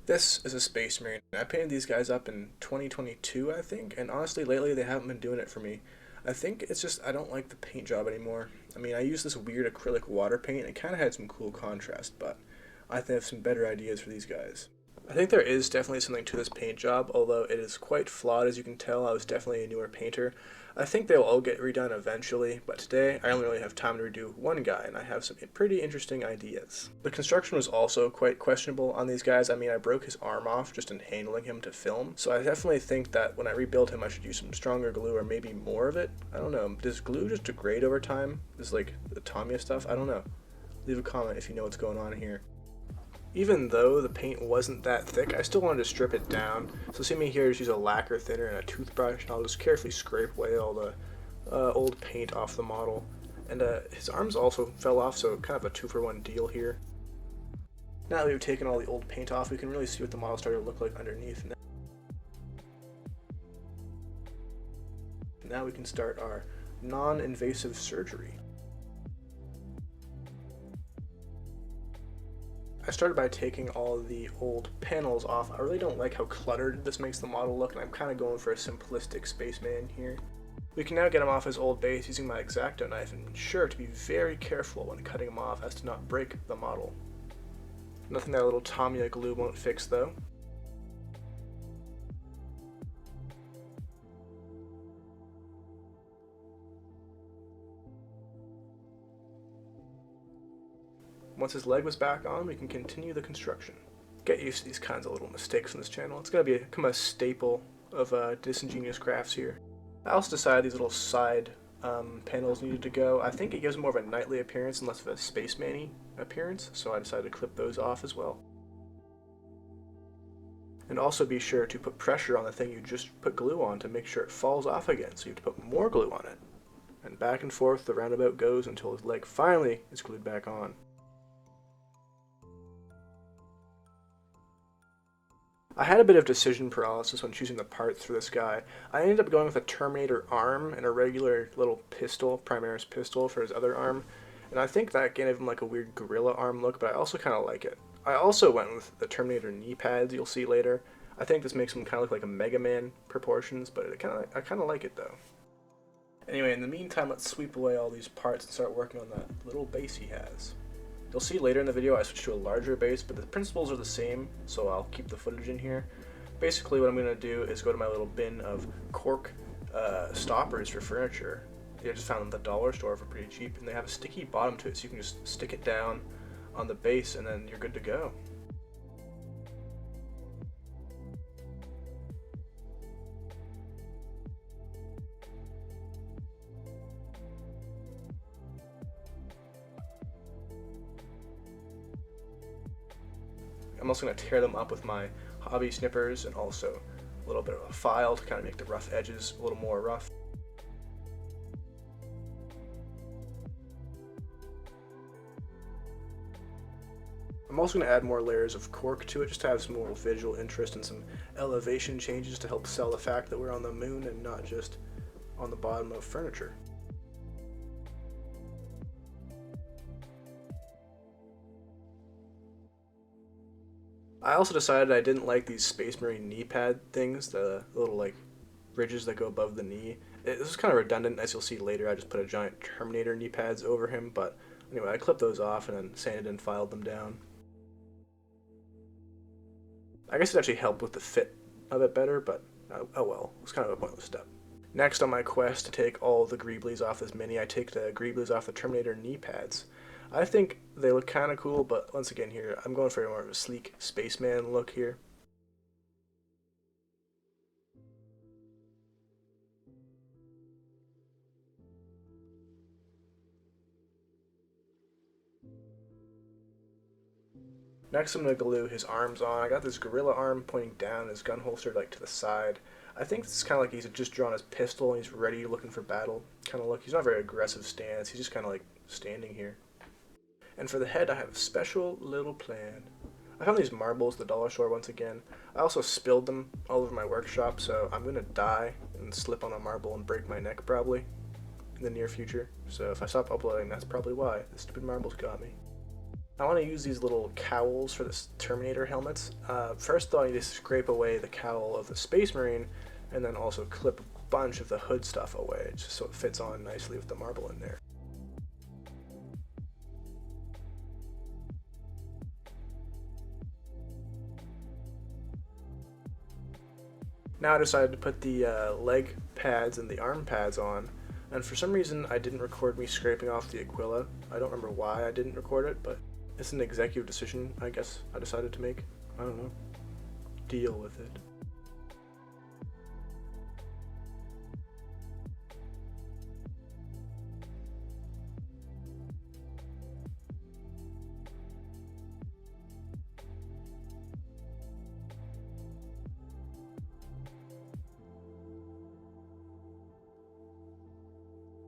This is a Space Marine. I painted these guys up in 2022, I think, and honestly, lately they haven't been doing it for me. I think it's just I don't like the paint job anymore. I mean, I used this weird acrylic water paint, and it kind of had some cool contrast, but I think I have some better ideas for these guys. I think there is definitely something to this paint job, although it is quite flawed as you can tell. I was definitely a newer painter. I think they'll all get redone eventually, but today I only really have time to redo one guy, and I have some pretty interesting ideas. The construction was also quite questionable on these guys. I mean, I broke his arm off just in handling him to film, so I definitely think that when I rebuild him I should use some stronger glue or maybe more of it. I don't know. Does glue just degrade over time? Is like the Tamiya stuff? I don't know. Leave a comment if you know what's going on here. Even though the paint wasn't that thick, I still wanted to strip it down. So see me here, just use a lacquer thinner and a toothbrush, and I'll just carefully scrape away all the old paint off the model. And his arms also fell off, so kind of a 2-for-1 deal here. Now that we've taken all the old paint off, we can really see what the model started to look like underneath. Now we can start our non-invasive surgery. I started by taking all the old panels off. I really don't like how cluttered this makes the model look, and I'm kind of going for a simplistic spaceman here. We can now get him off his old base using my X-Acto knife, and ensure to be very careful when cutting him off as to not break the model. Nothing that little Tamiya glue won't fix though. Once his leg was back on, we can continue the construction. Get used to these kinds of little mistakes on this channel. It's going to become a staple of disingenuous crafts here. I also decided these little side panels needed to go. I think it gives more of a knightly appearance and less of a spaceman-y appearance, so I decided to clip those off as well. And also be sure to put pressure on the thing you just put glue on to make sure it falls off again, so you have to put more glue on it. And back and forth the roundabout goes until his leg finally is glued back on. I had a bit of decision paralysis when choosing the parts for this guy. I ended up going with a Terminator arm and a regular little pistol, Primaris pistol, for his other arm, and I think that gave him like a weird gorilla arm look, but I also kind of like it. I also went with the Terminator knee pads you'll see later. I think this makes him kind of look like a Mega Man proportions, but I kind of like it though. Anyway, in the meantime, let's sweep away all these parts and start working on that little base he has. You'll see later in the video I switched to a larger base, but the principles are the same, so I'll keep the footage in here. Basically what I'm going to do is go to my little bin of cork stoppers for furniture. I just found them at the dollar store for pretty cheap, and they have a sticky bottom to it, so you can just stick it down on the base and then you're good to go. I'm also going to tear them up with my hobby snippers and also a little bit of a file to kind of make the rough edges a little more rough. I'm also going to add more layers of cork to it just to have some more visual interest and some elevation changes to help sell the fact that we're on the moon and not just on the bottom of furniture. I also decided I didn't like these Space Marine knee pad things, the little like ridges that go above the knee. This is kind of redundant, as you'll see later. I just put a giant Terminator knee pads over him, but anyway, I clipped those off and then sanded and filed them down. I guess it actually helped with the fit of it better, but oh well, it was kind of a pointless step. Next on my quest to take all the greeblies off this mini, I take the greeblies off the Terminator knee pads. I think they look kind of cool, but once again here, I'm going for more of a sleek spaceman look here. Next I'm going to glue his arms on. I got this gorilla arm pointing down, his gun holster like to the side. I think this is kind of like he's just drawn his pistol and he's ready looking for battle kind of look. He's not a very aggressive stance, he's just kind of like standing here. And for the head, I have a special little plan. I found these marbles at the dollar store once again. I also spilled them all over my workshop, so I'm going to die and slip on a marble and break my neck probably in the near future. So if I stop uploading, that's probably why. The stupid marbles got me. I want to use these little cowls for this Terminator helmets. First though, I need to scrape away the cowl of the Space Marine, and then also clip a bunch of the hood stuff away, just so it fits on nicely with the marble in there. Now I decided to put the leg pads and the arm pads on, and for some reason I didn't record me scraping off the Aquila. I don't remember why I didn't record it, but it's an executive decision I guess I decided to make. I don't know. Deal with it.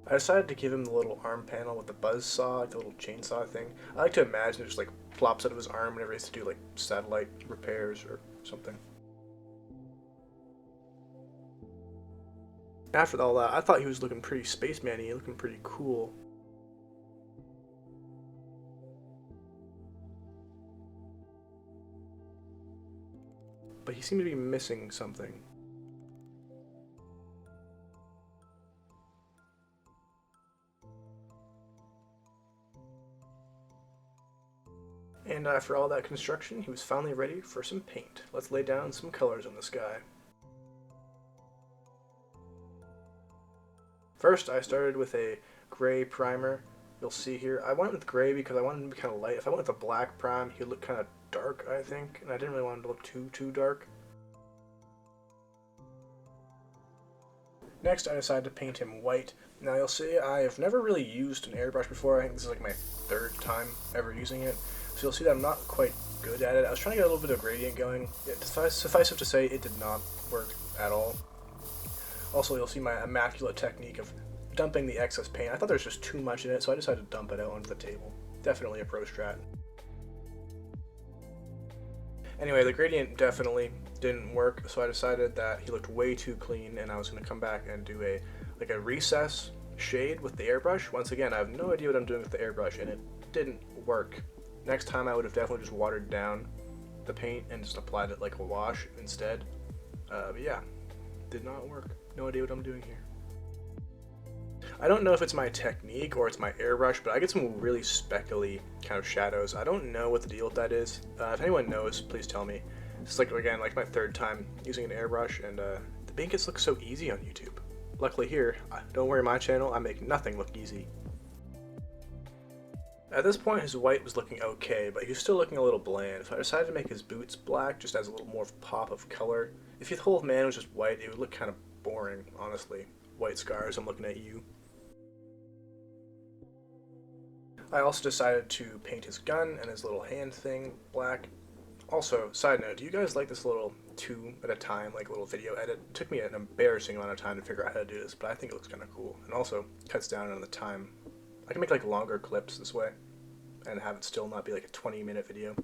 I decided to give him the little arm panel with the buzz saw, like the little chainsaw thing. I like to imagine it just like plops out of his arm whenever he has to do like satellite repairs or something. After all that, I thought he was looking pretty spaceman-y, looking pretty cool. But he seemed to be missing something. And after all that construction, he was finally ready for some paint. Let's lay down some colors on this guy. First, I started with a gray primer. You'll see here, I went with gray because I wanted him to be kind of light. If I went with a black prime, he'd look kind of dark, I think, and I didn't really want him to look too dark. Next, I decided to paint him white. Now you'll see I have never really used an airbrush before. I think this is like my third time ever using it. So you'll see that I'm not quite good at it. I was trying to get a little bit of gradient going. Suffice it to say, it did not work at all. Also, you'll see my immaculate technique of dumping the excess paint. I thought there was just too much in it, so I decided to dump it out onto the table. Definitely a pro strat. Anyway, the gradient definitely didn't work, so I decided that he looked way too clean, and I was going to come back and do a recess shade with the airbrush. Once again, I have no idea what I'm doing with the airbrush, and it didn't work. Next time I would have definitely just watered down the paint and just applied it like a wash instead. But yeah, did not work. No idea what I'm doing here. I don't know if it's my technique or it's my airbrush, but I get some really speckly kind of shadows. I don't know what the deal with that is. If anyone knows, please tell me. It's like, again, like my third time using an airbrush, and the paint looks so easy on YouTube. Luckily here, don't worry, my channel, I make nothing look easy. At this point, his white was looking okay, but he was still looking a little bland, so I decided to make his boots black, just as a little more pop of color. If the whole man was just white, it would look kind of boring, honestly. White scars, I'm looking at you. I also decided to paint his gun and his little hand thing black. Also, side note, do you guys like this little 2 at a time, like little video edit? It took me an embarrassing amount of time to figure out how to do this, but I think it looks kind of cool. And also, cuts down on the time. I can make like longer clips this way, and have it still not be like a 20-minute video.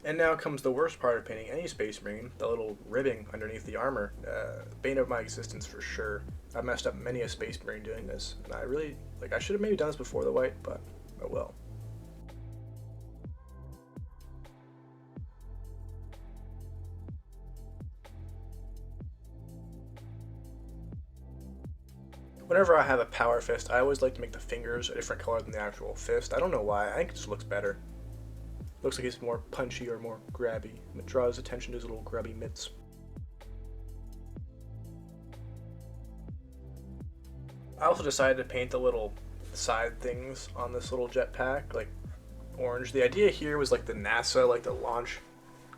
And now comes the worst part of painting any Space Marine, the little ribbing underneath the armor. Bane of my existence for sure. I've messed up many a Space Marine doing this, and I should have maybe done this before the white, but oh well. Whenever I have a power fist, I always like to make the fingers a different color than the actual fist. I don't know why, I think it just looks better. Looks like he's more punchy or more grabby. It draws attention to his little grubby mitts. I also decided to paint the little side things on this little jetpack, like orange. The idea here was like the NASA, like the launch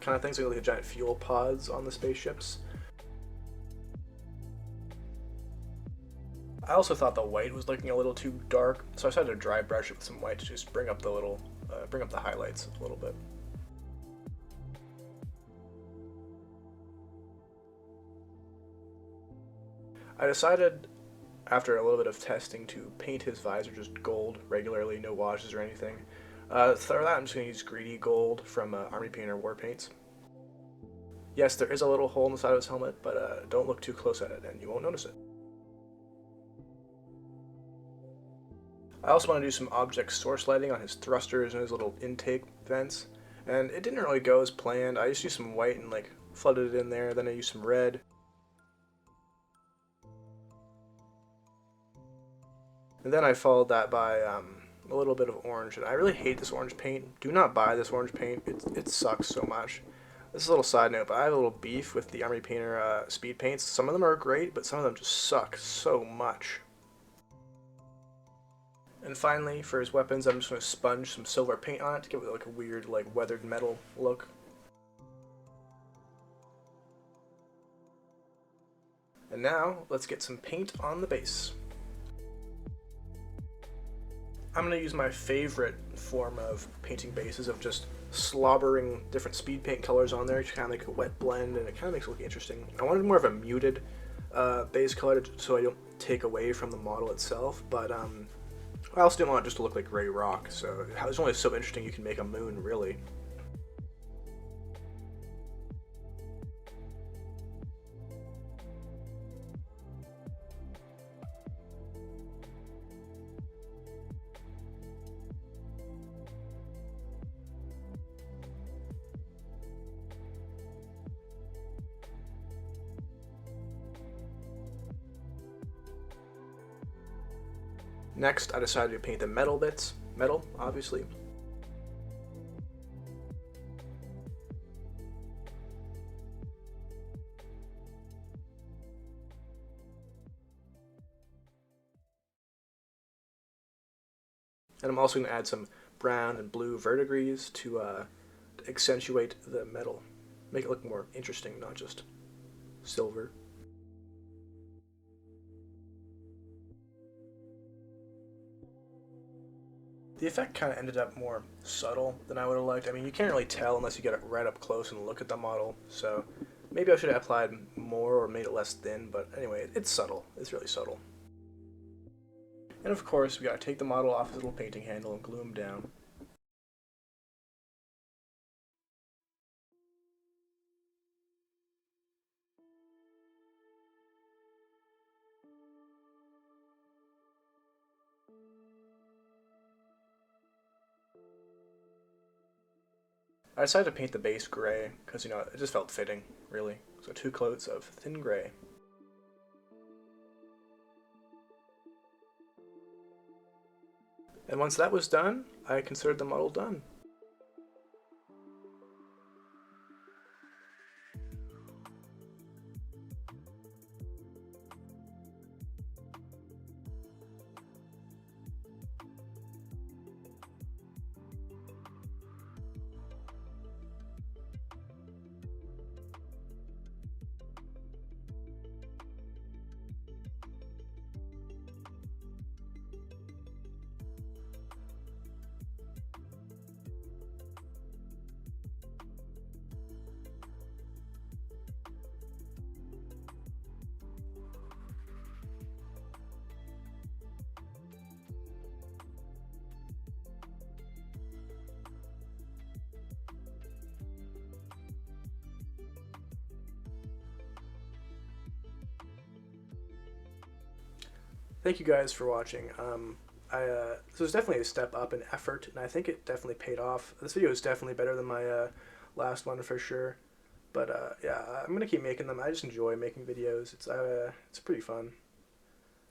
kind of things, like the giant fuel pods on the spaceships. I also thought the white was looking a little too dark, so I decided to dry brush it with some white to just bring up the little, bring up the highlights a little bit. I decided, after a little bit of testing, to paint his visor just gold regularly, no washes or anything. For that, I'm just going to use greedy gold from Army Painter War Paints. Yes, there is a little hole in the side of his helmet, but don't look too close at it and you won't notice it. I also want to do some object source lighting on his thrusters and his little intake vents. And it didn't really go as planned. I just used some white and like flooded it in there, then I used some red. And then I followed that by a little bit of orange. And I really hate this orange paint. Do not buy this orange paint. It sucks so much. This is a little side note, but I have a little beef with the Army Painter speed paints. Some of them are great, but some of them just suck so much. And finally, for his weapons, I'm just going to sponge some silver paint on it to give it like a weird, like weathered metal look. And now, let's get some paint on the base. I'm going to use my favorite form of painting bases of just slobbering different speed paint colors on there to kind of make a wet blend, and it kind of makes it look interesting. I wanted more of a muted base color so I don't take away from the model itself, but I also didn't want it just to look like gray rock, so it's only so interesting you can make a moon, really. Next, I decided to paint the metal bits. Metal, obviously. And I'm also going to add some brown and blue verdigris to accentuate the metal. Make it look more interesting, not just silver. The effect kind of ended up more subtle than I would have liked. I mean, you can't really tell unless you get it right up close and look at the model, so maybe I should have applied more or made it less thin, but anyway, it's subtle. It's really subtle. And of course, we gotta take the model off his little painting handle and glue him down. I decided to paint the base gray because, you know, it just felt fitting, really. So 2 coats of thin gray. And once that was done, I considered the model done. Thank you guys for watching. This was definitely a step up in effort, and I think it definitely paid off. This video is definitely better than my last one for sure. But yeah, I'm gonna keep making them. I just enjoy making videos. It's pretty fun.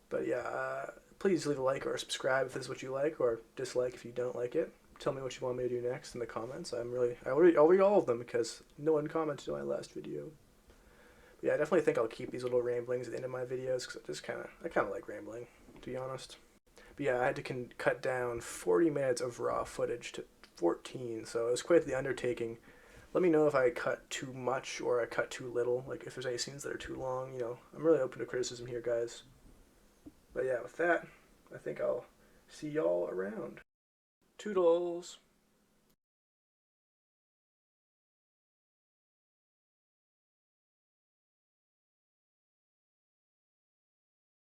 But yeah, please leave a like or subscribe if this is what you like, or dislike if you don't like it. Tell me what you want me to do next in the comments. I'll read all of them because no one commented on my last video. Yeah, I definitely think I'll keep these little ramblings at the end of my videos because I kind of like rambling, to be honest. But yeah, I had to cut down 40 minutes of raw footage to 14, so it was quite the undertaking. Let me know if I cut too much or I cut too little, like if there's any scenes that are too long, you know. I'm really open to criticism here, guys. But yeah, with that, I think I'll see y'all around. Toodles!